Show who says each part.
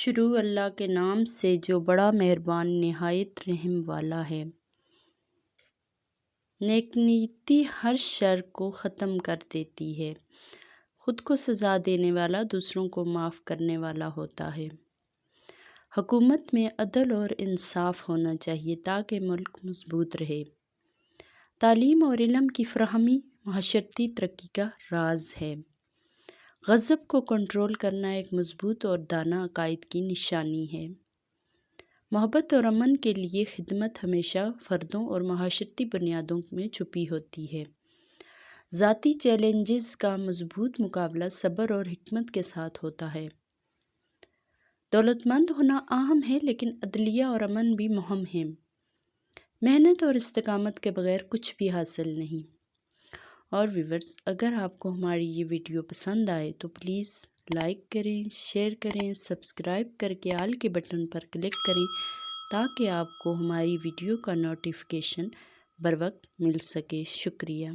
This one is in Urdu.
Speaker 1: شروع اللہ کے نام سے جو بڑا مہربان نہایت رحم والا ہے۔ نیک نیتی ہر شر کو ختم کر دیتی ہے۔ خود کو سزا دینے والا دوسروں کو معاف کرنے والا ہوتا ہے۔ حکومت میں عدل اور انصاف ہونا چاہیے تاکہ ملک مضبوط رہے۔ تعلیم اور علم کی فراہمی معاشرتی ترقی کا راز ہے۔ غضب کو کنٹرول کرنا ایک مضبوط اور دانا عقائد کی نشانی ہے۔ محبت اور امن کے لیے خدمت ہمیشہ فردوں اور معاشرتی بنیادوں میں چھپی ہوتی ہے۔ ذاتی چیلنجز کا مضبوط مقابلہ صبر اور حکمت کے ساتھ ہوتا ہے۔ دولت مند ہونا اہم ہے لیکن عدلیہ اور امن بھی مہم ہے۔ محنت اور استقامت کے بغیر کچھ بھی حاصل نہیں۔ اور ویورز، اگر آپ کو ہماری یہ ویڈیو پسند آئے تو پلیز لائک کریں، شیئر کریں، سبسکرائب کر کے آل کے بٹن پر کلک کریں تاکہ آپ کو ہماری ویڈیو کا نوٹیفیکیشن بروقت مل سکے۔ شکریہ۔